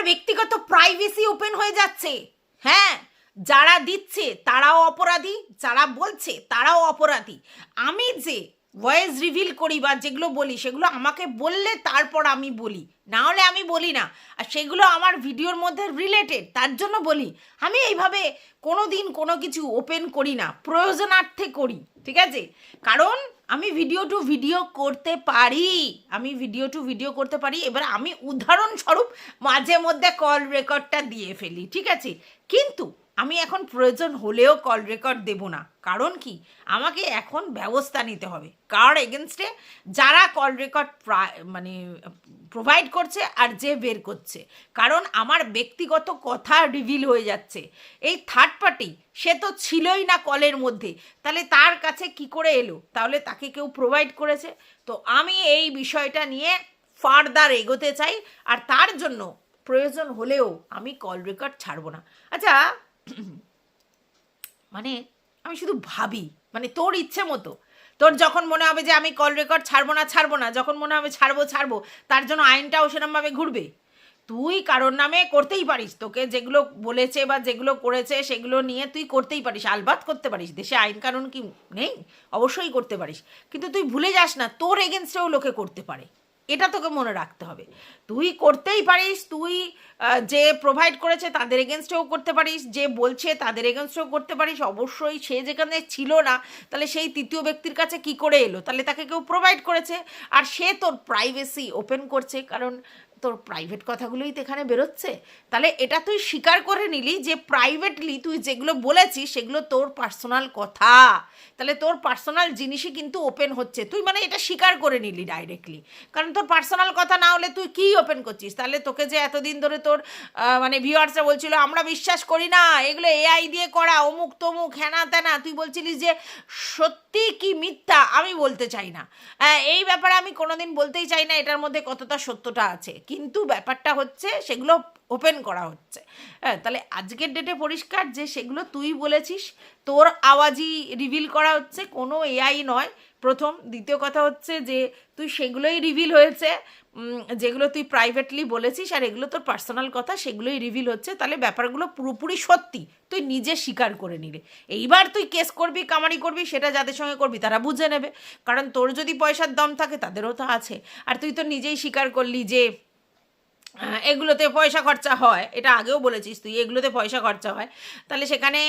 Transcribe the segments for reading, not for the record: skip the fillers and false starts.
ব্যক্তিগত privacy open হয়ে যাচ্ছে। হ্যাঁ, যারা দিচ্ছে তারাও অপরাধী, যারা বলছে তারাও অপরাধী। আমি যে ভয়েস রিভিল করি বা যেগুলো বলি সেগুলো আমাকে বললে তারপর আমি বলি, না হলে আমি বলি না। আর সেগুলো আমার ভিডিওর মধ্যে রিলেটেড, তার জন্য বলি। আমি এইভাবে কোনো দিন কোনো কিছু ওপেন করি না, প্রয়োজনার্থে করি, ঠিক আছে? কারণ আমি ভিডিও টু ভিডিও করতে পারি, এবার আমি উদাহরণস্বরূপ মাঝে মধ্যে কল রেকর্ডটা দিয়ে ফেলি, ঠিক আছে? কিন্তু আমি এখন প্রয়োজন হলেও কল রেকর্ড দেব না। কারণ কি, আমাকে এখন ব্যবস্থা নিতে হবে কার এগেনস্টে, যারা কল রেকর্ড মানে প্রোভাইড করছে আর যে বের করছে। কারণ আমার ব্যক্তিগত কথা রিভিল হয়ে যাচ্ছে। এই থার্ড পার্টি সে তো ছিলই না কলের মধ্যে, তাহলে তার কাছে কি করে এলো? তাহলে তাকে কেউ প্রোভাইড করেছে। তো আমি এই বিষয়টা নিয়ে ফার্দার এগোতে চাই, আর তার জন্য প্রয়োজন হলেও আমি কল রেকর্ড ছাড়বো না। আচ্ছা, মানে আমি শুধু ভাবি, মানে তোর ইচ্ছে মতো, তোর যখন মনে হবে যে আমি কল রেকর্ড ছাড়বো না, যখন মনে হবে ছাড়বো, তার জন্য আইনটাও সেরকমভাবে ঘুরবে। তুই কারোর নামে করতেই পারিস, তোকে যেগুলো বলেছে বা যেগুলো করেছে সেগুলো নিয়ে তুই করতেই পারিস, আলবাত করতে পারিস। দেশে আইন কানুন কি নেই? অবশ্যই করতে পারিস। কিন্তু তুই ভুলে যাস না তোর এগেনস্টেও লোকে করতে পারে, এটা তোকে মনে রাখতে হবে। তুই করতেই পারিস, তুই যে প্রোভাইড করেছে তাদের এগেনস্টেও করতে পারিস, যে বলছে তাদের এগেনস্টেও করতে পারিস। অবশ্যই সে যেখানে ছিল না, তাহলে সেই তৃতীয় ব্যক্তির কাছে কি করে এলো? তাহলে তাকে কেউ প্রোভাইড করেছে, আর সে তোর প্রাইভেসি ওপেন করছে, কারণ তোর প্রাইভেট কথাগুলোই তো এখানে বেরোচ্ছে। তাহলে এটা তুই স্বীকার করে নিলি যে প্রাইভেটলি তুই যেগুলো বলেছিস সেগুলো তোর পার্সোনাল কথা, তাহলে তোর পার্সোনাল জিনিসই কিন্তু ওপেন হচ্ছে। তুই মানে এটা স্বীকার করে নিলি ডাইরেক্টলি, কারণ তোর পার্সোনাল কথা না হলে তুই কী ওপেন করছিস? তাহলে তোকে যে এতদিন ধরে তোর মানে ভিউয়ার্সরা বলছিল আমরা বিশ্বাস করি না, এগুলো এআই দিয়ে করা, অমুক তমুক হ্যানা ত্যানা, তুই বলছিলিস যে সত্যি কি মিথ্যা আমি বলতে চাই না। এই ব্যাপারে আমি কোনোদিন বলতেই চাই না এটার মধ্যে কতটা সত্যতা আছে, কিন্তু ব্যাপারটা হচ্ছে সেগুলো ওপেন করা হচ্ছে। হ্যাঁ, তাহলে আজকের ডেটে পরিষ্কার যে সেগুলো তুই বলেছিস, তোর আওয়াজই রিভিল করা হচ্ছে, কোনো এআই নয়। প্রথম। দ্বিতীয় কথা হচ্ছে যে তুই সেগুলোই রিভিল হয়েছে যেগুলো তুই প্রাইভেটলি বলেছিস, আর এগুলো তোর পার্সোনাল কথা, সেগুলোই রিভিল হচ্ছে। তাহলে ব্যাপারগুলো পুরোপুরি সত্যি, তুই নিজে স্বীকার করে নিলে। এইবার তুই কেস করবি, কামারি করবি, সেটা যাদের সঙ্গে করবি তারা বুঝে নেবে, কারণ তোর যদি পয়সার দম থাকে তাদেরও তো আছে। আর তুই তো নিজেই স্বীকার করলি যে এগুলোতে পয়সা খরচা হয়, এটা আগেও বলেছিস তুই, এগুলোতে পয়সা খরচা হয়। তাহলে সেখানে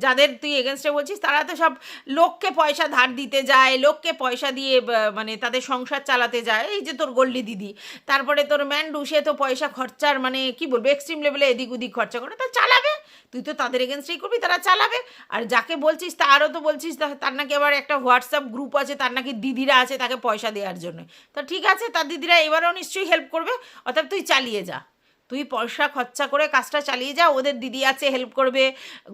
যাদের তুই এগেনস্টে বলছিস তারা তো সব লোককে পয়সা ধার দিতে যায়, লোককে পয়সা দিয়ে মানে তাদের সংসার চালাতে যায়। এই যে তোর গোল্ডি দিদি, তারপরে তোর ম্যান্ডু, সে তো পয়সা খরচার মানে কি বলবো এক্সট্রিম লেভেলে এদিক ওদিক খরচা করে, তা চালাবে। তুই তো তাদের এগেনস্টেই করবি, তারা চালাবে। আর যাকে বলছিস তারও তো বলছিস তার নাকি আবার একটা হোয়াটসঅ্যাপ গ্রুপ আছে, তার নাকি দিদিরা আছে তাকে পয়সা দেওয়ার জন্য। তা ঠিক আছে, তার দিদিরা এবারেও নিশ্চয়ই হেল্প করবে। অর্থাৎ তুই চালিয়ে যা, তুই পয়সা খরচা করে কাজটা চালিয়ে যা। ওদের দিদি আছে, হেল্প করবে।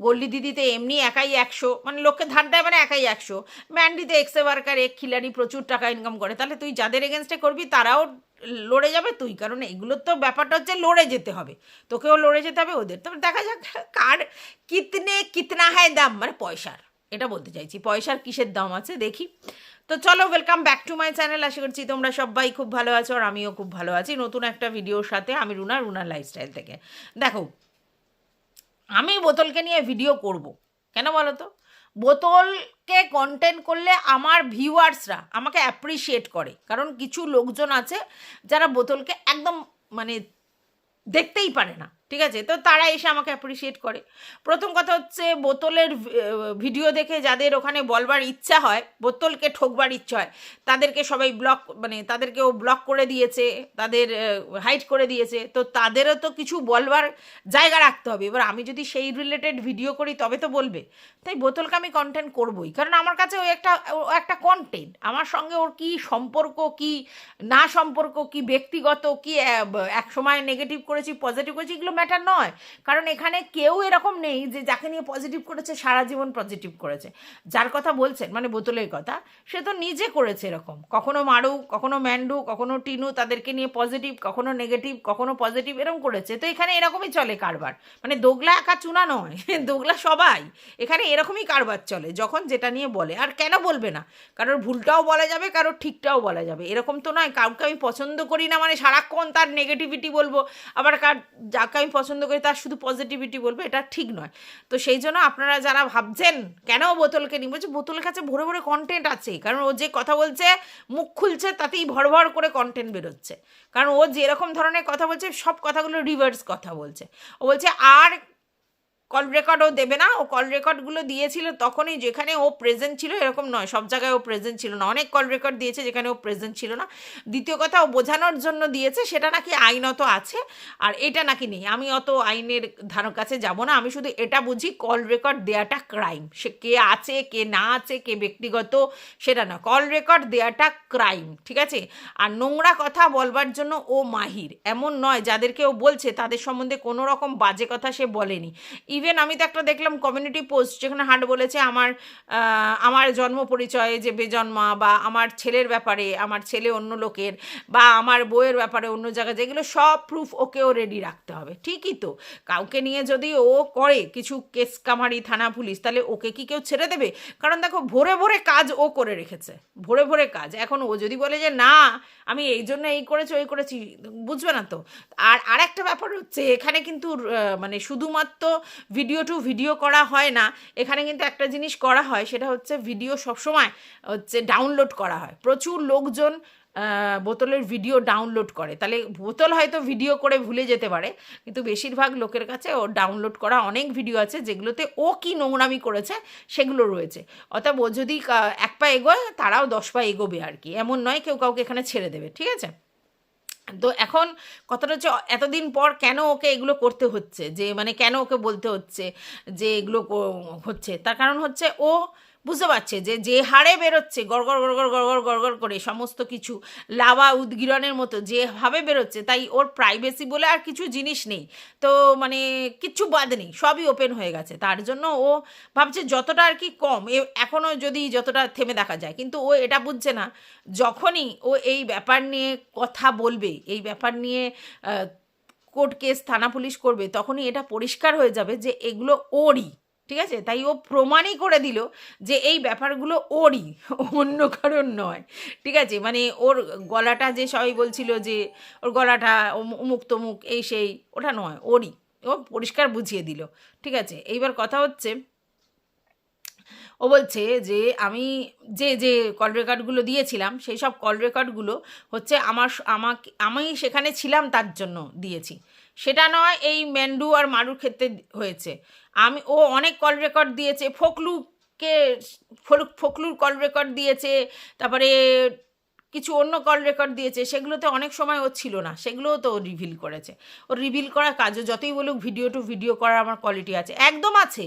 গোল্ডি দিদিতে এমনি একাই 100, মানে লোককে ধার দেয় মানে একাই 100। ম্যান্ডিতে এক্সে ওয়ার্কার, এক খিলাড়ি, প্রচুর টাকা ইনকাম করে। তাহলে তুই যাদের এগেনস্টে করবি তারাও লড়ে যাবে তুই, কারণ এগুলোর তো ব্যাপারটা হচ্ছে লড়ে যেতে হবে, তোকেও লড়ে যেতে হবে ওদের। তবে দেখা যাক কার কিতনা হ্যায় দাম, মানে পয়সার, এটা বলতে চাইছি, পয়সার কিসের দাম আছে দেখি। তো চলো, welcome back to my channel. আশা করছি তোমরা সবাই খুব ভালো আছো, আর আমিও খুব ভালো আছি নতুন একটা ভিডিওর সাথে। আমি রুনার লাইফস্টাইল থেকে। দেখো, আমি বোতলকে নিয়ে ভিডিও করব কেন বলো তো? বোতলকে কন্টেন্ট করলে আমার ভিউয়ার্সরা আমাকে অ্যাপ্রিসিয়েট করে, কারণ কিছু লোকজন আছে যারা বোতলকে একদম মানে দেখতেই পারে না, ঠিক আছে? তো তারা এসে আমাকে অ্যাপ্রিসিয়েট করে। প্রথম কথা হচ্ছে, বোতলের ভিডিও দেখে যাদের ওখানে বলবার ইচ্ছা হয়, বোতলকে ঠকবার ইচ্ছা হয়, তাদেরকে সবাই ব্লক, মানে তাদেরকেও ব্লক করে দিয়েছে, তাদের হাইড করে দিয়েছে। তো তাদেরও তো কিছু বলবার জায়গা রাখতে হবে। এবার আমি যদি সেই রিলেটেড ভিডিও করি তবে তো বলবে। তাই বোতলকে আমি কন্টেন্ট করবই, কারণ আমার কাছে ও একটা কন্টেন্ট। আমার সঙ্গে ওর কী সম্পর্ক, কি না সম্পর্ক, কি ব্যক্তিগত, কি এক সময় নেগেটিভ করেছি, পজিটিভ করেছি, এগুলো ম্যাটার নয়, কারণ এখানে কেউ এরকম নেই যে যাকে নিয়ে পজিটিভ করেছে সারা জীবন পজিটিভ করেছে। যার কথা বলছেন মানে বোতলের কথা, সে তো নিজে করেছে এরকম, কখনো মারু, কখনো ম্যান্ডু, কখনো টিনু, তাদেরকে নিয়ে পজিটিভ, কখনো নেগেটিভ, কখনো পজিটিভ এরকম করেছে। তো এখানে এরকমই চলে কারবার, মানে দোগলা একা চুনা নয়, দোগলা সবাই, এখানে এরকমই কারবার চলে যখন যেটা নিয়ে বলে। আর কেন বলবে না, কারোর ভুলটাও বলা যাবে, কারোর ঠিকটাও বলা যাবে, এরকম তো নয় কাউকে আমি পছন্দ করি না মানে সারাক্ষণ তার নেগেটিভিটি বলবো, আবার যাকে আমি পছন্দ করি তার শুধু পজিটিভিটি বলবো, এটা ঠিক নয়। তো সেই জন্য আপনারা যারা ভাবছেন কেন বোতলকে নিয়ে, বলছে বোতলের কাছে ভরে ভরে কন্টেন্ট আছে, কারণ ও যে কথা বলছে মুখ খুলছে তাতেই ভর ভর করে কন্টেন্ট বেরোচ্ছে, কারণ ও যেরকম ধরনের কথা বলছে সব কথাগুলো রিভার্স কথা বলছে। ও বলছে আর কল রেকর্ডও দেবে না, ও কল রেকর্ডগুলো দিয়েছিল তখনই যেখানে ও প্রেজেন্ট ছিল, এরকম নয় সব জায়গায় ও প্রেজেন্ট ছিল না, অনেক কল রেকর্ড দিয়েছে যেখানে ও প্রেজেন্ট ছিল না। দ্বিতীয় কথা, ও বোঝানোর জন্য দিয়েছে, সেটা নাকি আইনত আছে, আর এটা নাকি নেই। আমি অত আইনের ধার কাছে যাব না, আমি শুধু এটা বুঝি কল রেকর্ড দেওয়াটা ক্রাইম, সে কে আছে কে না আছে কে ব্যক্তিগত সেটা না, কল রেকর্ড দেওয়াটা ক্রাইম, ঠিক আছে। আর নোংরা কথা বলবার জন্য ও মাহির, এমন নয় যাদেরকে ও বলছে তাদের সম্বন্ধে কোনো রকম বাজে কথা সে বলেনি। ইভেন আমি তো একটা দেখলাম কমিউনিটি পোস্ট যেখানে হাট বলেছে আমার জন্ম পরিচয়ে যে বেজন্মা, বা আমার ছেলের ব্যাপারে আমার ছেলে অন্য লোকের, বা আমার বইয়ের ব্যাপারে অন্য জায়গায়, যেগুলো সব প্রুফ ওকেও রেডি রাখতে হবে। ঠিকই তো, কাউকে নিয়ে যদি ও করে কিছু কেস কামারি থানা পুলিশ, তাহলে ওকে কি কেউ ছেড়ে দেবে? কারণ দেখো ভোরে ভোরে কাজ ও করে রেখেছে, ভোরে ভোরে কাজ। এখন ও যদি বলে যে না আমি এই জন্য এই করেছি ওই করেছি, বুঝবে না তো। আর একটা ব্যাপার হচ্ছে এখানে কিন্তু মানে শুধুমাত্র ভিডিও টু ভিডিও করা হয় না, এখানে কিন্তু একটা জিনিস করা হয়, সেটা হচ্ছে ভিডিও সবসময় হচ্ছে ডাউনলোড করা হয়। প্রচুর লোকজন বোতলের ভিডিও ডাউনলোড করে, তাহলে বোতল হয়তো ভিডিও করে ভুলে যেতে পারে, কিন্তু বেশিরভাগ লোকের কাছে ও ডাউনলোড করা অনেক ভিডিও আছে যেগুলোতে ও কি নোংরামি করেছে সেগুলো রয়েছে। অতএব ও যদি এক পা এগোয় তারাও 10 পা এগোবে আর কি, এমন নয় কেউ কাউকে এখানে ছেড়ে দেবে, ঠিক আছে। তো এখন কথাটা হচ্ছে এতদিন পর কেন ওকে এগুলো করতে হচ্ছে, যে মানে কেন ওকে বলতে হচ্ছে যে এগুলো হচ্ছে, তার কারণ হচ্ছে ও বুঝতে পারছে যে যে হারে বেরোচ্ছে গড়গড় গড়গড় গড়গড় গড়গড় করে সমস্ত কিছু লাভা উদগীরণের মতো যেভাবে বেরোচ্ছে, তাই ওর প্রাইভেসি বলে আর কিছু জিনিস নেই, তো মানে কিচ্ছু বাদ নেই, সবই ওপেন হয়ে গেছে। তার জন্য ও ভাবছে যতটা আর কি কম, এখনও যদি যতটা থেমে দেখা যায়, কিন্তু ও এটা বুঝছে না যখনই ও এই ব্যাপার নিয়ে কথা বলবে, এই ব্যাপার নিয়ে কোর্ট কেস থানা পুলিশ করবে, তখনই এটা পরিষ্কার হয়ে যাবে যে এগুলো ওরই, ঠিক আছে। তাই ও প্রমাণই করে দিল যে এই ব্যাপারগুলো ওরই, অন্য কারণ নয়, ঠিক আছে। মানে ওর গলাটা যে সবাই বলছিল যে ওর গলাটা অমুক তমুক এই সেই, ওটা নয়, ওরই, ও পরিষ্কার বুঝিয়ে দিল, ঠিক আছে। এইবার কথা হচ্ছে ও বলছে যে আমি যে যে কল রেকর্ডগুলো দিয়েছিলাম সেই সব কল রেকর্ডগুলো হচ্ছে আমি সেখানে ছিলাম তার জন্য দিয়েছি, সেটা নয় এই ম্যান্ডু আর মারুর ক্ষেত্রে হয়েছে। ও অনেক কল রেকর্ড দিয়েছে, ফকলুর কল রেকর্ড দিয়েছে, তারপরে কিছু অন্য কল রেকর্ড দিয়েছে, সেগুলোতে অনেক সময় ও ছিল না, সেগুলোও তো ও রিভিল করেছে। ওর রিভিল করার কাজও যতই বলুক ভিডিও টু ভিডিও করার আমার কোয়ালিটি আছে, একদম আছে,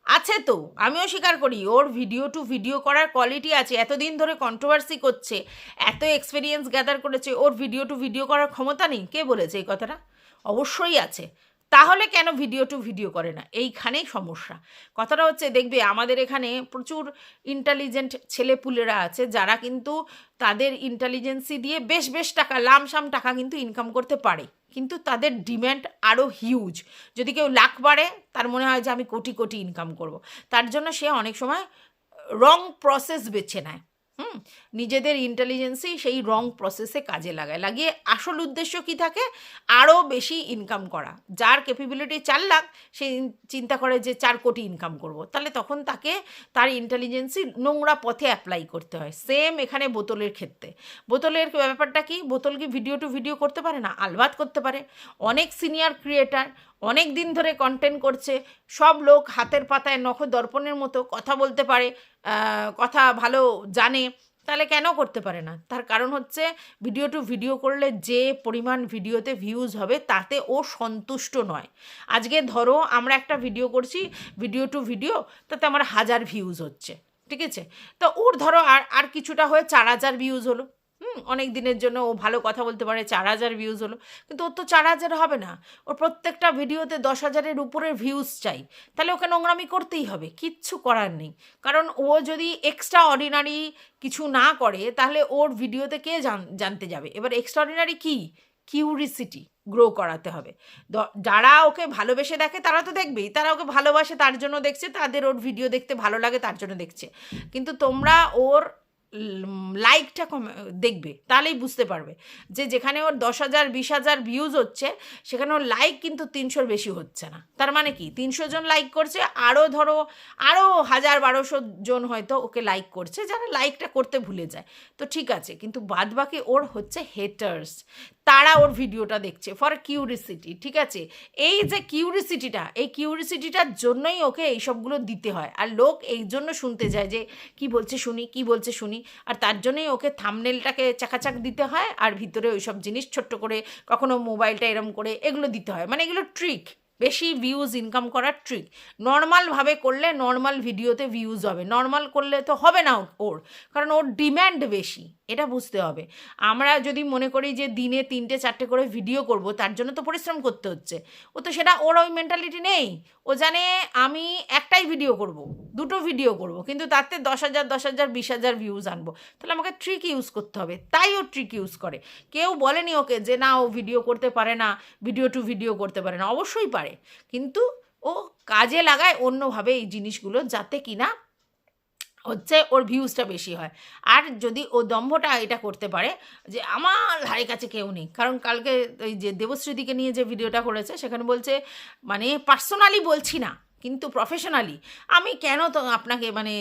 আছে তো, আমিও স্বীকার করি ওর ভিডিও টু ভিডিও করার কোয়ালিটি আছে। এতদিন ধরে কন্ট্রোভার্সি করছে, এত এক্সপিরিয়েন্স গ্যাদার করেছে, ওর ভিডিও টু ভিডিও করার ক্ষমতা নেই? কে বলেছে এই কথাটা? অবশ্যই আছে। তাহলে কেন ভিডিও টু ভিডিও করে না? এইখানেই সমস্যা। কথাটা হচ্ছে দেখবে আমাদের এখানে প্রচুর ইন্টেলিজেন্ট ছেলেপুলেরা আছে যারা কিন্তু তাদের ইন্টেলিজেন্সি দিয়ে বেশ বেশ টাকা, লামসাম টাকা কিন্তু ইনকাম করতে পারে, কিন্তু তাদের ডিম্যান্ড আরও হিউজ। যদি কেউ লাখ বাড়ে তার মনে হয় যে আমি কোটি কোটি ইনকাম করব, তার জন্য সে অনেক সময় রং প্রসেস বেছে নেয়, নিজেদের ইন্টেলিজেন্সি সেই রং প্রসেসে কাজে লাগিয়ে আসল উদ্দেশ্য কি থাকে? আরও বেশি ইনকাম করা। যার ক্যাপাবিলিটি 4 লাখ সে চিন্তা করে যে 4 কোটি ইনকাম করব, তাহলে তখন তাকে তার ইন্টেলিজেন্সি নোংরা পথে অ্যাপ্লাই করতে হয়। সেম এখানে বোতলের ক্ষেত্রে, বোতলের ব্যাপারটা কি, বোতল কি ভিডিও টু ভিডিও করতে পারে না? আলবাত করতে পারে। অনেক সিনিয়র ক্রিয়েটার অনেক দিন ধরে কন্টেন্ট করছে, সব লোক হাতের পাতায় নখ দর্পণের মতো কথা বলতে পারে, কথা ভালো জানে, তাহলে কেন করতে পারে না? তার কারণ হচ্ছে ভিডিও টু ভিডিও করলে যে পরিমাণ ভিডিওতে ভিউজ হবে তাতে ও সন্তুষ্ট নয়। আজকে ধরো আমরা একটা ভিডিও করছি ভিডিও টু ভিডিও, তাতে আমার 1000 ভিউজ হচ্ছে, ঠিক আছে। তো ওর ধরো আর কিছুটা হয়ে 4000 ভিউজ হলো, অনেক দিনের জন্য ও ভালো কথা বলতে পারে, 4,000 ভিউজ হলো, কিন্তু ওর তো 4,000 হবে না, ওর প্রত্যেকটা ভিডিওতে 10,000-এর উপরের ভিউজ চাই, তাহলে ওকে নোংরামি করতেই হবে, কিচ্ছু করার নেই। কারণ ও যদি এক্সট্রা অর্ডিনারি কিছু না করে তাহলে ওর ভিডিওতে কে জানতে যাবে। এবার এক্সট্রা অর্ডিনারি কী? কিউরিসিটি গ্রো করাতে হবে। যারা ওকে ভালোবেসে দেখে তারা তো দেখবেই, তারা ওকে ভালোবাসে তার জন্য দেখছে, তাদের ওর ভিডিও দেখতে ভালো লাগে তার জন্য দেখছে। কিন্তু তোমরা ওর লাইকটা দেখবে, তাহলেই বুঝতে পারবে যে যেখানে ওর 10,000 20,000 ভিউজ হচ্ছে সেখানে ওর লাইক কিন্তু 300-র বেশি হচ্ছে না। তার মানে কি 300 জন লাইক করছে, আরও ধরো আরও 1000-1200 জন হয়তো ওকে লাইক করছে, যারা লাইকটা করতে ভুলে যায়, তো ঠিক আছে। কিন্তু বাদবাকি ওর হচ্ছে হেটার্স, তারা ওর ভিডিওটা দেখছে ফর কিউরিসিটি, ঠিক আছে। এই যে কিউরিসিটিটা, এই কিউরিসিটিটার জন্যই ওকে এইসবগুলো দিতে হয়, আর লোক এই জন্য শুনতে যায় যে কি বলছে শুনি, কি বলছে শুনি, আর তার জন্যই ওকে থাম্বনেলটাকে চাকাচাক দিতে হয়, আর ভিতরে ওইসব জিনিস ছোট্ট করে কখনো মোবাইলটা এরম করে এগুলো দিতে হয়, মানে এগুলো ট্রিক, বেশি ভিউজ ইনকাম করার ট্রিক। নর্মালভাবে করলে নর্মাল ভিডিওতে ভিউজ হবে, নর্মাল করলে তো হবে না ওর, কারণ ওর ডিম্যান্ড বেশি, এটা বুঝতে হবে। আমরা যদি মনে করি যে দিনে 3-4টে করে ভিডিও করব, তার জন্য তো পরিশ্রম করতে হচ্ছে, ও তো সেটা, ওর ওই মেন্টালিটি নেই। ও জানে আমি একটাই ভিডিও করব, 2টো ভিডিও করব, কিন্তু তাতে 10,000 10,000 20,000 ভিউজ আনবো, তাহলে আমাকে ট্রিক ইউজ করতে হবে, তাই ও ট্রিক ইউজ করে। কেউ বলেনি ওকে যে না ও ভিডিও করতে পারে না, ভিডিও টু ভিডিও করতে পারে না, অবশ্যই পারে, কিন্তু ও কাজে লাগায় অন্যভাবে এই জিনিসগুলো, যাতে কিনা হচ্ছে ওর ভিউজটা বেশি হয়। আর যদি ও দম্ভটা এটা করতে পারে যে আমার ধারে কাছে কেউ নেই, কারণ কালকে ওই যে দেবশ্রীদিকে নিয়ে যে ভিডিওটা করেছে সেখানে বলছে মানে পার্সোনালি বলছি না কিন্তু প্রফেশনালি আমি কেন তো আপনাকে মানে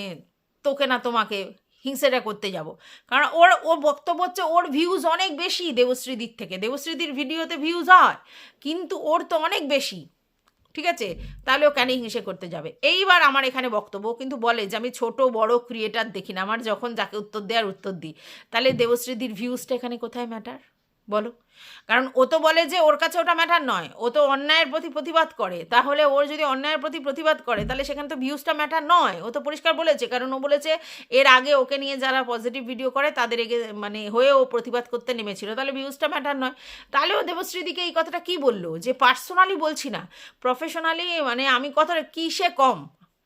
তোকে না তোমাকে হিংসেটা করতে যাব, কারণ ওর বক্তব্য হচ্ছে ওর ভিউজ অনেক বেশি দেবশ্রীদির থেকে, দেবশ্রীদির ভিডিওতে ভিউজ হয় কিন্তু ওর তো অনেক বেশি, ঠিক আছে, তাহলে ও কেন হিংসে করতে যাবে। এইবার আমার এখানে বক্তব্য কিন্তু বলে যে আমি ছোট বড় ক্রিয়েটার দেখি না, আমার যখন যাকে উত্তর দেওয়ার উত্তর দিই, তাহলে দেবশ্রীদির ভিউজটা এখানে কোথায় ম্যাটার বলো? কারণ ও তো বলে যে ওর কাছে ওটা ম্যাটার নয়, ও তো অন্যায়ের প্রতি প্রতিবাদ করে, তাহলে ওর যদি অন্যায়ের প্রতি প্রতিবাদ করে তাহলে সেখানে তো ভিউজটা ম্যাটার নয়, ও তো পরিষ্কার বলেছে। কারণ ও বলেছে এর আগে ওকে নিয়ে যারা পজিটিভ ভিডিও করে তাদের মানে হয়ে ও প্রতিবাদ করতে নেমেছিল, তাহলে ভিউজটা ম্যাটার নয়। তাহলে ও দেবশ্রীদিকে এই কথাটা কি বললো যে পার্সোনালি বলছি না, প্রফেশনালি, মানে আমি কথাটা কিসে কম,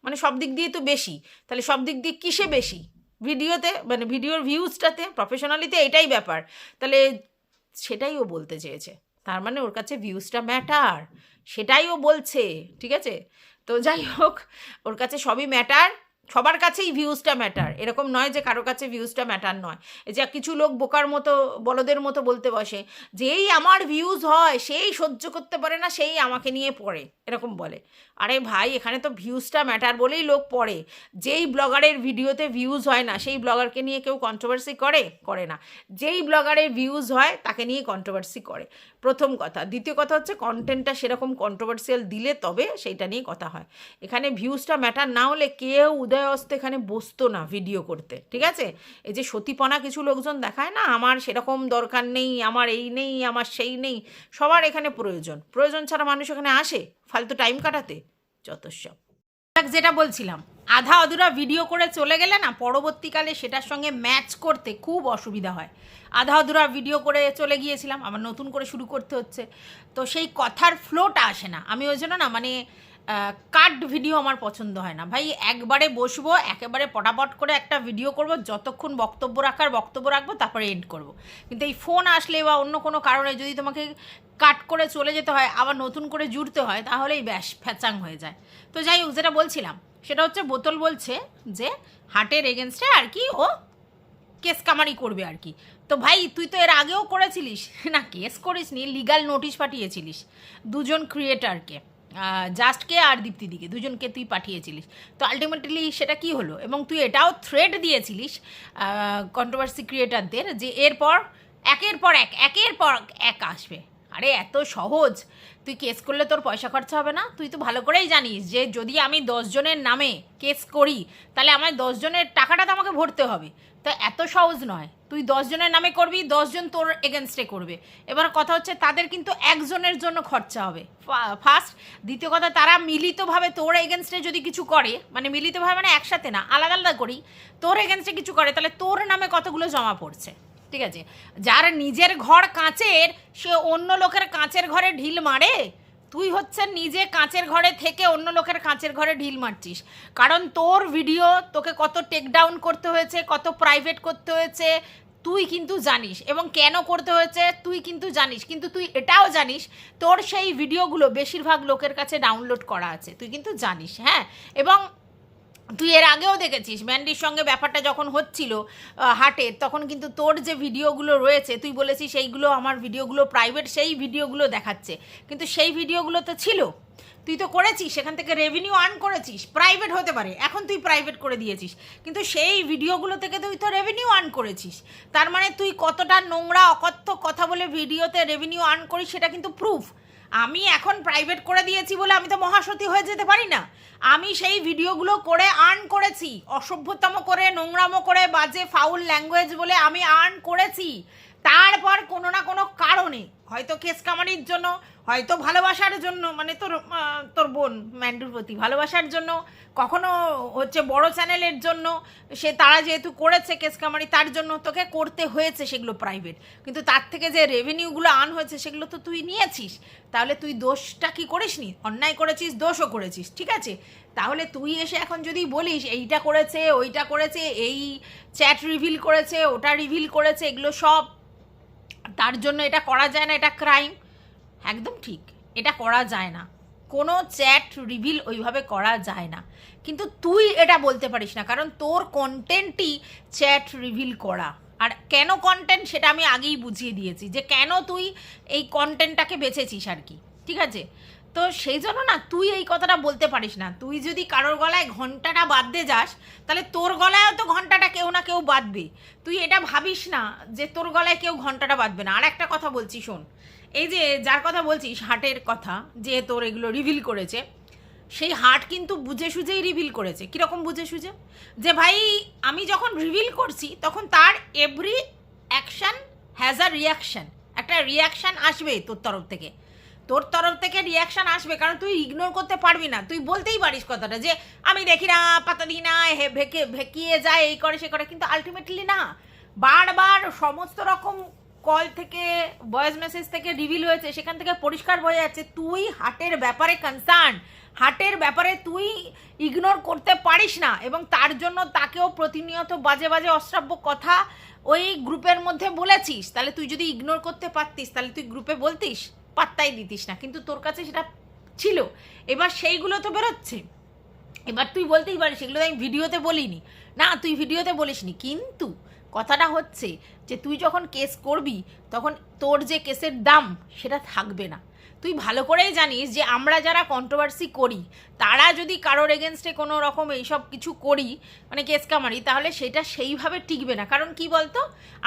মানে সব দিক দিয়ে তো বেশি, তাহলে সব দিক দিয়ে কিসে বেশি? ভিডিওতে, মানে ভিডিওর ভিউজটাতে, প্রফেশনালিতে, এটাই ব্যাপার। তাহলে সেটাই ও বলতে চেয়েছে, তার মানে ওর কাছে ভিউজটা ম্যাটার, সেটাই ও বলছে, ঠিক আছে। তো যাই হোক, ওর কাছে সবই ম্যাটার, সবার কাছেই ভিউজটা ম্যাটার, এরকম নয় যে কারো কাছে ভিউজটা ম্যাটার নয়। এই যে কিছু লোক বোকার মতো বলদের মতো বলতে বসে যে এই আমার ভিউজ হয় সেই সহ্য করতে পারে না, সেই আমাকে নিয়ে পড়ে, এরকম বলে। আরে ভাই, এখানে তো ভিউজটা ম্যাটার বলেই লোক পড়ে। যেই ব্লগারের ভিডিওতে ভিউজ হয় না সেই ব্লগারকে নিয়ে কেউ কন্ট্রোভার্সি করে না, যেই ব্লগারের ভিউজ হয় তাকে নিয়ে কন্ট্রোভার্সি করে, প্রথম কথা। দ্বিতীয় কথা হচ্ছে কন্টেন্টটা সেরকম কন্ট্রোভার্সিয়াল দিলে তবে সেইটা নিয়ে কথা হয়। এখানে ভিউজটা ম্যাটার না হলে কেউ উদয়স্ত এখানে বসতো না ভিডিও করতে, ঠিক আছে। এই যে সতীপনা কিছু লোকজন দেখায় না, আমার সেরকম দরকার নেই, আমার এই নেই, আমার সেই নেই, সবার এখানে প্রয়োজন ছাড়া মানুষ এখানে আসে ফালতু টাইম কাটাতে, যত সব। যেটা বলছিলাম, আধা অধুরা ভিডিও করে চলে গেলে না পরবর্তীকালে সেটার সঙ্গে ম্যাচ করতে খুব অসুবিধা হয়। আধা অধুরা ভিডিও করে চলে গিয়েছিলাম, আবার নতুন করে শুরু করতে হচ্ছে, তো সেই কথার ফ্লোটা আসে না। আমি ওই জন্য না মানে কাট ভিডিও আমার পছন্দ হয় না ভাই, একবারে বসবো একেবারে পটাপট করে একটা ভিডিও করব, যতক্ষণ বক্তব্য রাখবো, তারপরে এন্ড করব। কিন্তু এই ফোন আসলে বা অন্য কোনো কারণে যদি তোমাকে কাট করে চলে যেতে হয়, আবার নতুন করে জুড়তে হয়, তাহলেই ব্যাস ফ্যাচাং হয়ে যায়। তো যাই হোক, যেটা বলছিলাম সেটা হচ্ছে বোতল বলছে যে হার্টের এগেনস্টে আর কি ও কেস কামারি করবে আর কি। তো ভাই তুই তো এর আগেও করেছিলিস না, কেস করিসনি, লিগাল নোটিশ পাঠিয়েছিলিস দুজন ক্রিয়েটারকে, জাস্টকে আর দীপ্তিদিকে, দুজনকে তুই পাঠিয়েছিলিস। তো আলটিমেটলি সেটা কি হলো? এবং তুই এটাও থ্রেট দিয়েছিলিস কন্ট্রোভার্সি ক্রিয়েটারদের যে এরপর একের পর এক আসবে। আরে এত সহজ, তুই কেস করলে তোর পয়সা খরচা হবে না? তুই তো ভালো করেই জানিস যে যদি আমি 10 জনের নামে কেস করি তাহলে আমার 10 জনের টাকাটা তো আমাকে ভরতে হবে, তো এত সহজ নয়। তুই 10 জনের নামে করবি, 10 জন তোর এগেনস্টে করবে। এবার কথা হচ্ছে তাদের কিন্তু একজনের জন্য খরচা হবে ফার্স্ট। দ্বিতীয় কথা, তারা মিলিতভাবে তোর এগেনস্টে যদি কিছু করে, মানে মিলিতভাবে মানে একসাথে না, আলাদা আলাদা করি, তোর এগেনস্টে কিছু করে, তাহলে তোর নামে কতগুলো জমা পড়ছে, ঠিক আছে? যার নিজের ঘর কাঁচের, সে অন্য লোকের কাঁচের ঘরে ঢিল মারে? তুই হচ্ছে নিজে কাঁচের ঘরে থেকে অন্য লোকের কাঁচের ঘরে ঢিল মারছিস, কারণ তোর ভিডিও তোকে কত টেক ডাউন করতে হয়েছে, কত প্রাইভেট করতে হয়েছে তুই কিন্তু জানিস, এবং কেন করতে হয়েছে তুই কিন্তু জানিস। কিন্তু তুই এটাও জানিস তোর সেই ভিডিওগুলো বেশিরভাগ লোকের কাছে ডাউনলোড করা আছে, তুই কিন্তু জানিস। হ্যাঁ, এবং তুই এর আগেও দেখেছিস ম্যান্ডির সঙ্গে ব্যাপারটা যখন হচ্ছিল হাটের, তখন কিন্তু তোর যে ভিডিওগুলো রয়েছে তুই বলেছিস এইগুলো আমার ভিডিওগুলো প্রাইভেট, সেই ভিডিওগুলো দেখাচ্ছে, কিন্তু সেই ভিডিওগুলো তো ছিল, তুই তো করেছিস, সেখান থেকে রেভিনিউ আর্ন করেছিস। প্রাইভেট হতে পারে, এখন তুই প্রাইভেট করে দিয়েছিস, কিন্তু সেই ভিডিওগুলো থেকে তুই তো রেভিনিউ আর্ন করেছিস। তার মানে তুই কতটা নোংরা অকথ্য কথা বলে ভিডিওতে রেভিনিউ আর্ন করিস সেটা কিন্তু প্রুফ। আমি এখন প্রাইভেট করে দিয়েছি বলে আমি তো মহাসতী হয়ে যেতে পারি না। আমি সেই ভিডিওগুলো করে আর্ন করেছি, অসভ্যতম করে, নোংরামো করে, বাজে ফাউল ল্যাঙ্গুয়েজ বলে আমি আর্ন করেছি। তারপর কোনো না কোনো কারণে, হয়তো কেস কামারির জন্য, হয়তো ভালোবাসার জন্য, মানে তোর বোন ম্যান্ডুর প্রতি ভালোবাসার জন্য, কখনো হচ্ছে বড় চ্যানেলের জন্য, সে তারা যেহেতু করেছে কেস কামারি তার জন্য তোকে করতে হয়েছে সেগুলো প্রাইভেট, কিন্তু তার থেকে যে রেভিনিউগুলো আর্ন হয়েছে সেগুলো তো তুই নিয়েছিস। তাহলে তুই দোষটা কি করিসনি? অন্যায় করেছিস, দোষও করেছিস, ঠিক আছে? তাহলে তুই এসে এখন যদি বলিস এইটা করেছে, ওইটা করেছে, এই চ্যাট রিভিল করেছে, ওটা রিভিল করেছে, এগুলো সব তার জন্য এটা করা যায় না, এটা ক্রাইম, একদম ঠিক, এটা করা যায় না, কোনো চ্যাট রিভিল ওইভাবে করা যায় না। কিন্তু তুই এটা বলতে পারিস না, কারণ তোর কন্টেন্টই চ্যাট রিভিল করা। আর কেন কন্টেন্ট সেটা আমি আগেই বুঝিয়ে দিয়েছি, যে কেন তুই এই কন্টেন্টটাকে বেছেছিস আর কি, ঠিক আছে? তো সেই জন্য না তুই এই কথাটা বলতে পারিস না। তুই যদি কারোর গলায় ঘন্টাটা বাঁধতে যাস, তাহলে তোর গলায়ও তো ঘন্টাটা কেউ না কেউ বাঁধবে। তুই এটা ভাবিস না যে তোর গলায় কেউ ঘন্টাটা বাঁধবে না। আর একটা কথা বলছি শোন, এই যে যার কথা বলছিস হাটের কথা, যে তোর এগুলো রিভিল করেছে, সেই হাট কিন্তু বুঝে সুঝেই রিভিল করেছে। কীরকম বুঝে সুঝে? যে ভাই আমি যখন রিভিল করছি তখন তার every action has a reaction, একটা রিয়াকশান আসবে তোর তরফ থেকে রিয়াকশান আসবে, কারণ তুই ইগনোর করতে পারবি না। তুই বলতেই পারিস কথাটা যে আমি দেখি না, পাতা দিই না, ভেকিয়ে যায়, এই করে সে করে, কিন্তু আলটিমেটলি না, বারবার সমস্ত রকম কল থেকে, ভয়েস মেসেজ থেকে রিভিল হয়েছে, সেখান থেকে পরিষ্কার বোঝা যাচ্ছে তুই হাটের ব্যাপারে কনসার্ন, হাটের ব্যাপারে তুই ইগনোর করতে পারিস না, এবং তার জন্য তাকেও প্রতিনিয়ত বাজে বাজে অশ্রাব্য কথা ওই গ্রুপের মধ্যে বলেছিস। তাহলে তুই যদি ইগনোর করতে পারতিস তাহলে তুই গ্রুপে বলতিস, পাত্তাই দিতিস না, কিন্তু তোর কাছে সেটা ছিল। এবার সেইগুলো তো বেরোচ্ছে, এবার তুই বলতেই পারিস সেগুলো আমি ভিডিওতে বলিনি। না, তুই ভিডিওতে বলিসনি, কিন্তু কথাটা হচ্ছে যে তুই যখন কেস করবি তখন তোর যে কেসের দাম সেটা থাকবে না। তুই ভালো করেই জানিস যে আমরা যারা কন্ট্রোভার্সি করি, তারা যদি কারোর এগেনস্টে কোনো রকম এইসব কিছু করি, মানে কেস কামারি, তাহলে সেটা সেইভাবে টিকবে না। কারণ কি বলতো,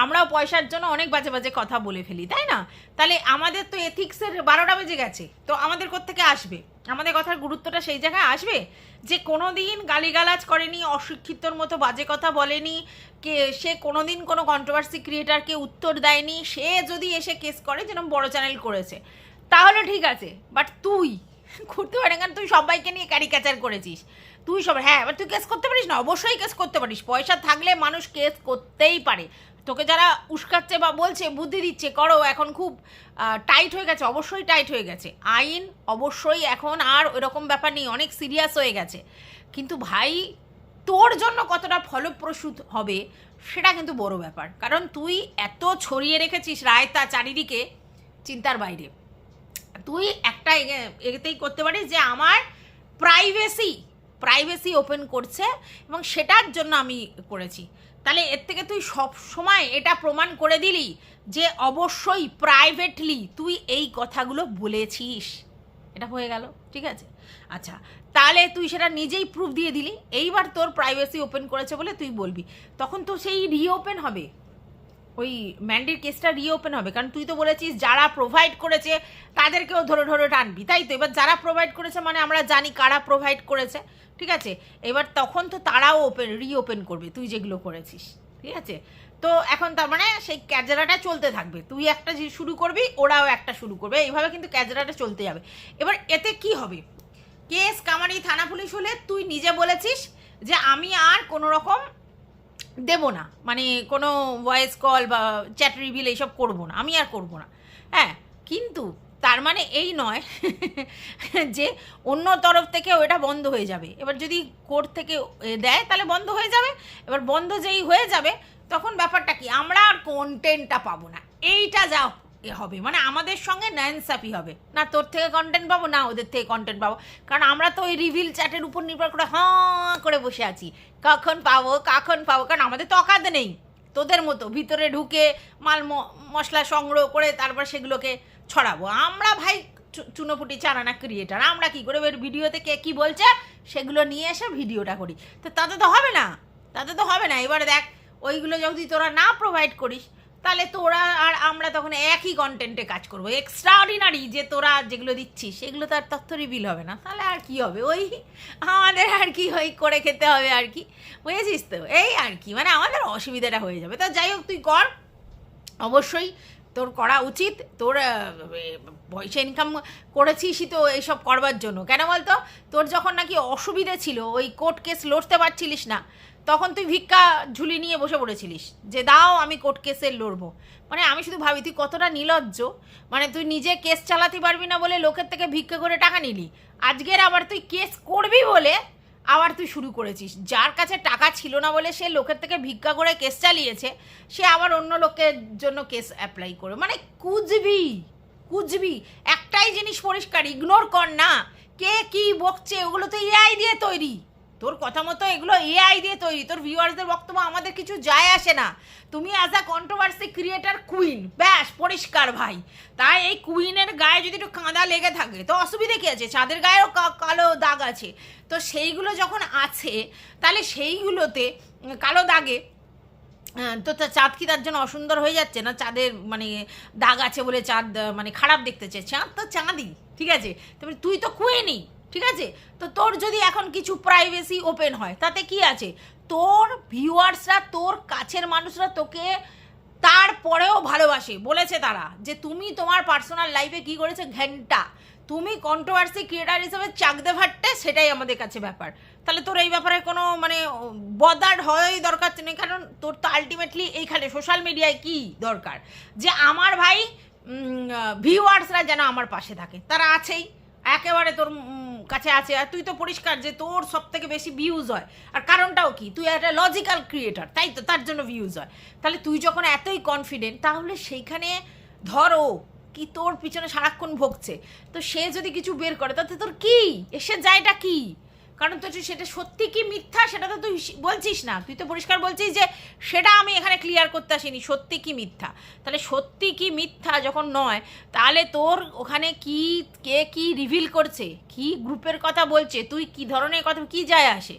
আমরাও পয়সার জন্য অনেক বাজে বাজে কথা বলে ফেলি, তাই না? তাহলে আমাদের তো এথিক্সের 12টা বেজে গেছে, তো আমাদের কোত্থেকে আসবে? আমাদের কথার গুরুত্বটা সেই জায়গায় আসবে যে কোনো দিন গালিগালাজ করেনি, অশিক্ষিতর মতো বাজে কথা বলেনি, কে সে কোনো দিন কোনো কন্ট্রোভার্সি ক্রিয়েটারকে উত্তর দেয়নি, সে যদি এসে কেস করে যেরকম বড় চ্যানেল করেছে, তাহলে ঠিক আছে। বাট তুই করতে পারে, কারণ তুই সবাইকে নিয়ে ক্যারিকেচার করেছিস, তুই সবাই, হ্যাঁ, এবার তুই কেস করতে পারিস না? অবশ্যই কেস করতে পারিস, পয়সা থাকলে মানুষ কেস করতেই পারে। তোকে যারা উস্কাচ্ছে বা বলছে, বুদ্ধি দিচ্ছে, করো, এখন খুব টাইট হয়ে গেছে, অবশ্যই টাইট হয়ে গেছে আইন, অবশ্যই এখন আর ওইরকম ব্যাপার নেই, অনেক সিরিয়াস হয়ে গেছে। কিন্তু ভাই তোর জন্য কতটা ফলপ্রসূ হবে সেটা কিন্তু বড় ব্যাপার, কারণ তুই এত ছড়িয়ে রেখেছিস রায়তা চারিদিকে, চিন্তার বাইরে। তুই একটা এতেই করতে পারিস যে আমার প্রাইভেসি ওপেন করছে এবং সেটার জন্য আমি করেছি। তাহলে এর থেকে তুই সব সময় এটা প্রমাণ করে দিলি যে অবশ্যই প্রাইভেটলি তুই এই কথাগুলো বলেছিস, এটা হয়ে গেল, ঠিক আছে? আচ্ছা, তাহলে তুই সেটা নিজেই প্রুফ দিয়ে দিলি, এইবার তোর প্রাইভেসি ওপেন করেছে বলে তুই বলবি, তখন তো সেই রিওপেন হবে, ওই ম্যান্ডির কেসটা রিওপেন হবে, কারণ তুই তো বলেছিস যারা প্রোভাইড করেছে তাদেরকেও ধরে ধরে টানবি, তাই তো? এবার যারা প্রোভাইড করেছে মানে আমরা জানি কারা প্রোভাইড করেছে, ঠিক আছে? এবার তখন তো তারাও রিওপেন করবে তুই যেগুলো করেছিস, ঠিক আছে? তো এখন তার মানে সেই ক্যাজেরাটা চলতে থাকবে, তুই একটা শুরু করবি, ওরাও একটা শুরু করবে, এইভাবে কিন্তু ক্যাজেরাটা চলতে যাবে। এবার এতে কি হবে? কেস কামারি থানা পুলিশ হলে তুই নিজে বলেছিস যে আমি আর কোনো রকম দেবো না, মানে কোনো ভয়েস কল বা চ্যাট রিভিল এইসব করবো না, আমি আর করবো না। হ্যাঁ, কিন্তু তার মানে এই নয় যে অন্য তরফ থেকে ওটা বন্ধ হয়ে যাবে। এবার যদি কোর্ট থেকে দেয় তাহলে বন্ধ হয়ে যাবে। এবার বন্ধ যেই হয়ে যাবে তখন ব্যাপারটা কি, আমরা আর কন্টেন্টটা পাবো না, এইটা যা হবে, মানে আমাদের সঙ্গে নাইনসাফি হবে না, তোর থেকে কন্টেন্ট পাবো না ওদের থেকে কন্টেন্ট পাবো, কারণ আমরা তো ওই রিভিল চ্যাটের উপর নির্ভর করে হাঁ করে বসে আছি কখন পাবো কখন পাবো, কারণ আমাদের তো অকাদ নেই তোদের মতো ভিতরে ঢুকে মাল মশলা সংগ্রহ করে তারপর সেগুলোকে ছড়াবো। আমরা ভাই চুনোপুটি চারানা ক্রিয়েটার, আমরা কি করে ওই ভিডিওতে কে কী বলছে সেগুলো নিয়ে এসে ভিডিওটা করি, তো তাতে তো হবে না, তাতে তো হবে না। এবারে দেখ ওইগুলো যদি তোরা না প্রোভাইড করিস তাহলে তোরা আর আমরা তখন একই কন্টেন্টে কাজ করবো, এক্সট্রাঅর্ডিনারি যে তোরা যেগুলো দিচ্ছিস সেগুলো তো আর তথ্য রিভিল হবে না, তাহলে আর কি হবে, ওই আমাদের আর কি ওই করে খেতে হবে আর কি, বুঝেছিস তো, এই আর কি, মানে আমাদের অসুবিধাটা হয়ে যাবে। তা যাই হোক তুই কর, অবশ্যই তোর করা উচিত, তোর পয়সা ইনকাম করেছিসই তো এইসব করবার জন্য, কেন বলতো তোর যখন নাকি অসুবিধে ছিল ওই কোর্ট কেস লড়তে পারছিলিস না তখন তুই ভিক্ষা ঝুলি নিয়ে বসে পড়েছিলিস যে দাও আমি কোর্ট কেসে লড়বো, মানে আমি শুধু ভাবি তুই কতটা নির্লজ্জ, মানে তুই নিজে কেস চালাতে পারবি না বলে লোকের থেকে ভিক্ষা করে টাকা নিলি, আজকের আবার তুই কেস করবি বলে আবার তুই শুরু করেছিস, যার কাছে টাকা ছিল না বলে সে লোকের থেকে ভিক্ষা করে কেস চালিয়েছে সে আবার অন্য লোকের জন্য কেস অ্যাপ্লাই করে, মানে কুজবি কুজবি। একটাই জিনিস পরিষ্কার, ইগনোর কর না, কে কি বকছে ওগুলো তো এআই দিয়ে তৈরি, তোর কথা মতো এগুলো এআই দিয়ে তৈরি, তোর ভিউয়ার্সদের বক্তব্য আমাদের কিছু যায় আসে না, তুমি as a controversy creator queen, ব্যাস পরিষ্কার ভাই। তাই এই কুইনের গায়ে যদি একটু কাঁদা লেগে থাকে তো অসুবিধে কী আছে, চাঁদের গায়েও কালো দাগ আছে, তো সেইগুলো যখন আছে তাহলে সেইগুলোতে কালো দাগে তো চাঁদ কি তার জন্য অসুন্দর হয়ে যাচ্ছে না, চাঁদের মানে দাগ আছে বলে চাঁদ মানে খারাপ দেখতে চায়, চাঁদ তো চাঁদই, ঠিক আছে, তবে তুই তো কুইনই, ঠিক আছে, তো তোর যদি এখন কিছু প্রাইভেসি ওপেন হয় তাতে কি আছে, তোর ভিউয়ার্সরা তোর কাছের মানুষরা তোকে তারপরেও ভালোবাসে, বলেছে তারা যে তুমি তোমার পার্সোনাল লাইফে কী করেছে ঘেন্টা, তুমি কন্ট্রোভার্সি ক্রিয়েটার হিসেবে চাকদে ফাটতে, সেটাই আমাদের কাছে ব্যাপার, তাহলে তোর এই ব্যাপারে কোনো মানে বদার্ড হওয়াই দরকার নেই, কারণ তোর তো আলটিমেটলি এইখানে সোশ্যাল মিডিয়ায় কি দরকার যে আমার ভাই ভিউয়ার্সরা যেন আমার পাশে থাকে, তারা আছেই একেবারে তোর কাছে আছে, আর তুই তো পরিষ্কার যে তোর সব থেকে বেশি ভিউজ হয়, আর কারণটাও কি তুই একটা লজিক্যাল ক্রিয়েটার, তাই তো তার জন্য ভিউজ হয়, তাহলে তুই যখন এতই কনফিডেন্ট তাহলে সেইখানে ধরো কি তোর পিছনে সারাক্ষণ ভোগছে, তো সে যদি কিছু বের করে তাতে তোর কি এসে যায়টা কি, কারণ তো সেটা সত্যি কি মিথ্যা সেটা তো তুই বলছিস না, তুই তো পরিষ্কার বলছিস যে সেটা আমি এখানে ক্লিয়ার করতে আসিনি, সত্যি কি মিথ্যা, তাহলে সত্যি কি মিথ্যা যখন নয় তাহলে তোর ওখানে কি কে কি রিভিল করছে, কি গ্রুপের কথা বলছে, তুই কি ধরনের কথা কি যায় আসে,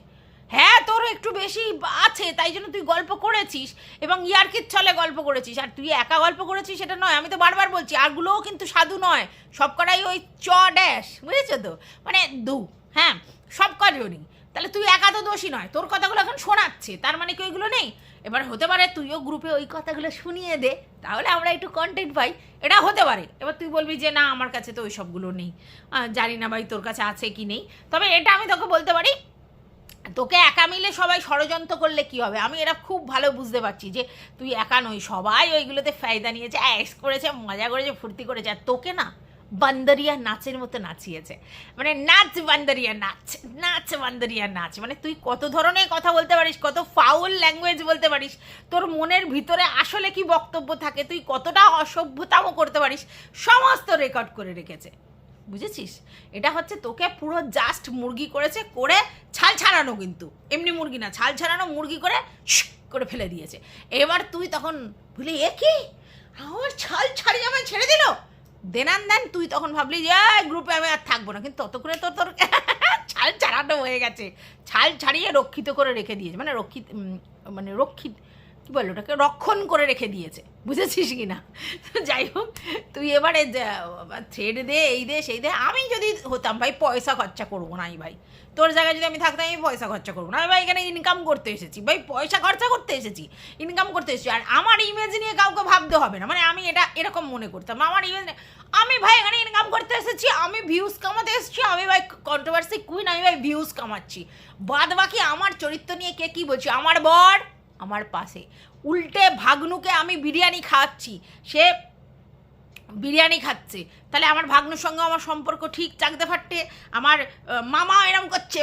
হ্যাঁ তোর একটু বেশি আছে তাই জন্য তুই গল্প করেছিস এবং ইয়ার্কির ছলে গল্প করেছিস, আর তুই একা গল্প করেছিস সেটা নয়, আমি তো বারবার বলছি আরগুলোও কিন্তু সাধু নয়, সব কটাই ওই ড্যাশ, বুঝেছো তো, মানে হ্যাঁ সব কজনই, তাহলে তুই একা তো দোষী নয়, তোর কথাগুলো এখন শোনাচ্ছে তার মানে কি ওইগুলো নেই, এবার হতে পারে তুইও গ্রুপে ওই কথাগুলো শুনিয়ে দে তাহলে আমরা একটু কন্টেন্ট পাই, এটা হতে পারে, এবার তুই বলবি যে না আমার কাছে তো ওই সবগুলো নেই, জানি না ভাই তোর কাছে আছে কি নেই, তবে এটা আমি তোকে বলতে পারি তোকে একা মিলে সবাই ষড়যন্ত্র করলে কি হবে, আমি এটা খুব ভালো বুঝতে পারছি যে তুই একা নই, সবাই ওইগুলোতে ফায়দা নিয়েছে, অ্যাক্স করেছে, মজা করেছে, ফুর্তি করেছে, আর তোকে না বান্দরিয়া নাচের মতো নাচিয়েছে, মানে নাচ বান্দরিয়া নাচ, নাচ বান্দরিয়া নাচ, মানে তুই কত ধরনের কথা বলতে পারিস, কত ফাউল ল্যাঙ্গুয়েজ বলতে পারিস, তোর মনের ভিতরে আসলে কি বক্তব্য থাকে, তুই কতটা অসভ্যতামও করতে পারিস, সমস্ত রেকর্ড করে রেখেছে, বুঝেছিস, এটা হচ্ছে তোকে পুরো জাস্ট মুরগি করেছে, করে ছাল ছাড়ানো, কিন্তু এমনি মুরগি না, ছাল ছাড়ানো মুরগি করে করে ফেলে দিয়েছে, এবার তুই তখন বলি এ কি আমার ছাল ছাড়িয়ে আমায় ছেড়ে দিল, দেনান দেন তুই তখন ভাবলি যে গ্রুপে আমি আর থাকবো না, কিন্তু ততক্ষণে তোর ছাল ছাড়ানো হয়ে গেছে, ছাল ছাড়িয়ে রক্ষিত করে রেখে দিয়েছে, মানে রক্ষিত কী বললো ওটাকে, রক্ষণ করে রেখে দিয়েছে, বুঝেছিস কি না, যাই হোক তুই এবারে থ্রেড দে, এই দে সেই দে, আমি যদি হতাম ভাই পয়সা খরচা করবো না, ভাই তোর জায়গায় যদি আমি থাকতাম আমি পয়সা খরচা করবো না, আমি ভাই এখানে ইনকাম করতে এসেছি, ভাই পয়সা খরচা করতে এসেছি, ইনকাম করতে এসেছি, আর আমার ইমেজ নিয়ে কাউকে ভাবতে হবে না, মানে আমি এটা এরকম মনে করতাম, আমার ইমেজ আমি ভাই এখানে ইনকাম করতে এসেছি, আমি ভিউজ কামাতে এসেছি, আমি ভাই কন্ট্রোভার্সি কুইন, আমি ভাই ভিউজ কামাচ্ছি, বাদ বাকি আমার চরিত্র নিয়ে কে কী বলছি, আমার বর আমার পাশে, উল্টে ভাগ্নুকে আমি বিরিয়ানি খাওয়াচ্ছি, সে বিরিয়ানি খাচ্ছে, তাহলে আমার ভাগ্নুর সঙ্গে আমার সম্পর্ক ঠিক চাকদে ফাটতে, আমার মামা এরম করছে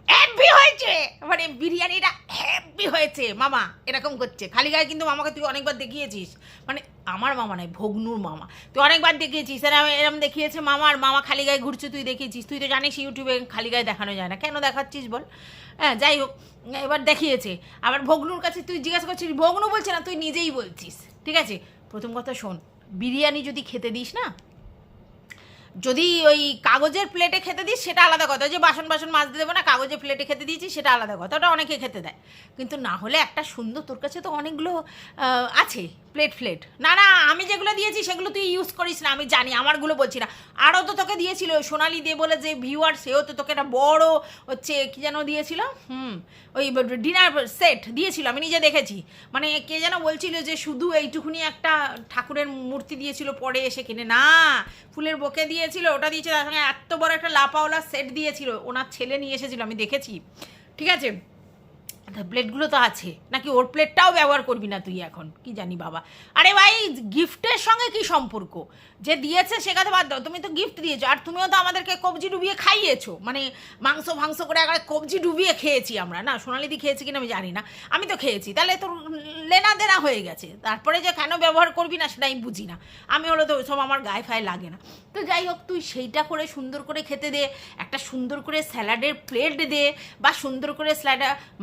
হ্যাপি হয়েছে, মানে বিরিয়ানিটা হ্যাপি হয়েছে মামা এরকম করছে খালি গায়ে। কিন্তু মামাকে তুই অনেকবার দেখিয়েছিস, মানে আমার মামা নয়, ভগ্নুর মামা, তুই অনেকবার দেখিয়েছিস এরম দেখিয়েছে মামা, আর মামা খালি গায়ে ঘুরছে তুই দেখিয়েছিস। তুই তো জানিস ইউটিউবে খালি গায়ে দেখানো যায় না, কেন দেখাচ্ছিস বল? হ্যাঁ যাই হোক, এবার দেখিয়েছে। আবার ভগ্নুর কাছে তুই জিজ্ঞাসা করছিস, ভগ্নু বলছে না, তুই নিজেই বলছিস। ঠিক আছে, প্রথম কথা শোন, বিরিয়ানি যদি খেতে দিস না, যদি ওই কাগজের প্লেটে খেতে দিস সেটা আলাদা কথা, যে বাসন বাসন মাজতে দেবো না, কাগজের প্লেটে খেতে দিয়েছি সেটা আলাদা কথা, ওটা অনেকে খেতে দেয়। কিন্তু না হলে একটা সুন্দর, তোর কাছে তো অনেকগুলো আছে প্লেট, না না আমি যেগুলো দিয়েছি সেগুলো তুই ইউজ করিস না, আমি জানি, আমারগুলো বলছি না, আরও তো তোকে দিয়েছিল সোনালি দে বলে যে ভিউয়ার, সেও তো তোকে একটা বড় হচ্ছে কী যেন দিয়েছিল, ওই ডিনার সেট দিয়েছিল, আমি নিজে দেখেছি। মানে কে যেন বলছিল যে শুধু এইটুকুনি একটা ঠাকুরের মূর্তি দিয়েছিল, পরে এসে কিনে, না ফুলের বোকে দিয়েছিল, ওটা দিয়েছিল, তার সঙ্গে এত বড় একটা লাপাওয়ালা সেট দিয়েছিল, ওনার ছেলে নিয়ে এসেছিল, আমি দেখেছি। ঠিক আছে, প্লেটগুলো তো আছে, নাকি ওর প্লেটটাও ব্যবহার করবি না তুই এখন, কি জানি বাবা। আরে ভাই, গিফটের সঙ্গে কি সম্পর্ক? যে দিয়েছে সে কথা বাদ দাও, তুমি তো গিফট দিয়েছো, আর তুমিও তো আমাদেরকে কবজি ডুবিয়ে খাইয়েছো, মানে মাংস করে একবার কবজি ডুবিয়ে খেয়েছি আমরা, না সোনালিদি খেয়েছি কিনা আমি জানি না, আমি তো খেয়েছি। তাহলে তোর লেনা দেনা হয়ে গেছে, তারপরে যে কেন ব্যবহার করবি না সেটা আমি বুঝি না। আমি হলো তো ওইসব আমার গায়ে ফায়ে লাগে না। তো যাই হোক, তুই সেইটা করে সুন্দর করে খেতে দে, একটা সুন্দর করে স্যালাডের প্লেট দে, বা সুন্দর করে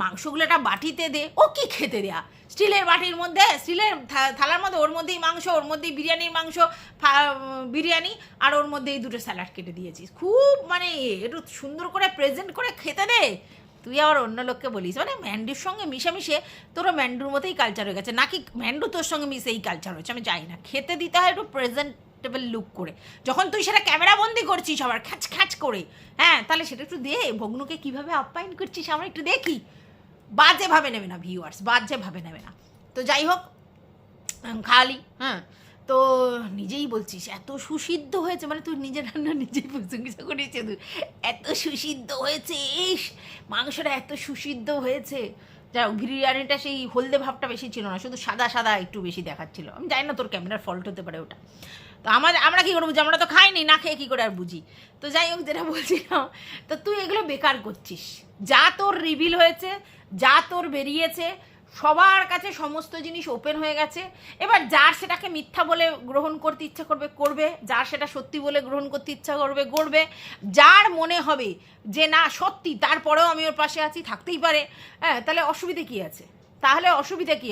মাংসগুলো একটা বাটিতে দে, ও কি খেতে দেয়া, স্টিলের বাটির মধ্যে, স্টিলের থালার মধ্যে, ওর মধ্যেই মাংস, ওর মধ্যেই বিরিয়ানির মাংস, বিরিয়ানি, আর ওর মধ্যেই দুটো স্যালাড কেটে দিয়েছিস, খুব মানে একটু সুন্দর করে প্রেজেন্ট করে খেতে দে। তুই আবার অন্য লোককে বলিস, মানে ম্যান্ডুর সঙ্গে মিশে তোরও ম্যান্ডুর মতোই কালচার হয়ে গেছে, নাকি ম্যান্ডু তোর সঙ্গে মিশে এই কালচার হয়েছে, আমি জানি না। খেতে দিতে হয় একটু প্রেজেন্টেবল লুক করে, যখন তুই সেটা ক্যামেরাবন্দি করছিস আবার খ্যাচ করে, হ্যাঁ তাহলে সেটা একটু দে, ভগ্নুকে কীভাবে আপ্যায়ন করছিস আমরা একটু দেখি। বাজেভাবে নেবে না ভিউয়ার্স, বাজেভাবে নেবে না। তো যাই হোক, খালি হ্যাঁ, তো নিজেই বলছিস এত সুসিদ্ধ হয়েছে, মানে তুই নিজের রান্না নিজেই প্রশংসা করিস, তুই এত সুসিদ্ধ হয়েছে, ইস মাংসটা এত সুসিদ্ধ হয়েছে। যাই হোক, বিরিয়ানিটা সেই হলদে ভাবটা বেশি ছিল না, শুধু সাদা সাদা একটু বেশি দেখাচ্ছিল। আমি জানি না তোর ক্যামেরার ফল্ট হতে পারে ওটা, তো আমরা কী করে বুঝি, আমরা তো খাইনি, না খেয়ে কী করে আর বুঝি। তো যাই হোক, যেটা বলছিলাম, তো তুই এগুলো বেকার করছিস, যা তোর রিভিল হয়েছে, যা তোর বেরিয়েছে, সবার কাছে সমস্ত জিনিস ওপেন হয়ে গেছে। এবার যার সেটাকে মিথ্যা বলে গ্রহণ করতে ইচ্ছা করবে, যার সেটা সত্যি বলে গ্রহণ করতে ইচ্ছা করবে, যার মনে হবে যে না সত্যি, তারপরেও আমি ওর পাশে আছি, থাকতেই পারে, হ্যাঁ তাহলে অসুবিধে কী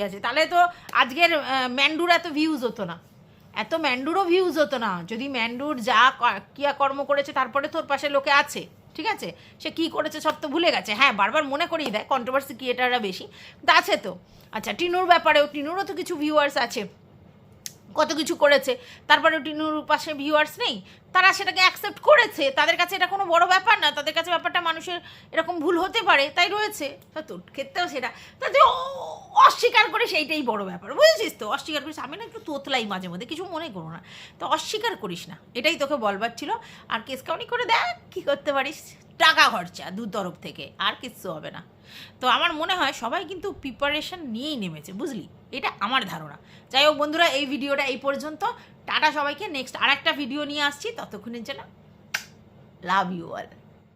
আছে, তাহলে তো আজকের ম্যান্ডুর এত ভিউজ হতো না, এত ম্যান্ডুরও ভিউজ হতো না, যদি ম্যান্ডুর যা ক্রিয়াকর্ম করেছে তারপরে তোর পাশে লোকে আছে। ঠিক আছে, সে কী করেছে সব তো ভুলে গেছে, হ্যাঁ বারবার মনে করিয়ে দেয়, কন্ট্রোভার্সি ক্রিয়েটাররা বেশি, তা আছে তো। আচ্ছা, টিনুর ব্যাপারেও, টিনুরও তো কিছু ভিউয়ার্স আছে, কত কিছু করেছে, তারপরে টিনুর পাশে ভিউয়ার্স নেই, তারা সেটাকে অ্যাকসেপ্ট করেছে, তাদের কাছে এটা কোনো বড় ব্যাপার না, তাদের কাছে ব্যাপারটা মানুষের এরকম ভুল হতে পারে তাই রয়েছে, তা তোর ক্ষেত্রেও সেটা, তা তুই অস্বীকার করে সেইটাই বড় ব্যাপার, বুঝেছিস তো, অস্বীকার করিস, আমি না একটু তোতলাই মাঝে মধ্যে, কিছু মনে করো না, তো অস্বীকার করিস না, এটাই তোকে বলবার ছিল। আর কেস কাউনি করে দেখ কী করতে পারিস, টাকা খরচা দু তরফ থেকে, আর কিচ্ছু হবে না। তো আমার মনে হয় সবাই কিন্তু প্রিপারেশন নিয়েই নেমেছে, বুঝলি, এটা আমার ধারণা। যাই হোক বন্ধুরা, এই ভিডিওটা এই পর্যন্ত, টাটা সবাইকে, নেক্সট আর একটা ভিডিও নিয়ে আসছি, ততক্ষণের জন্য লাভ ইউ অল।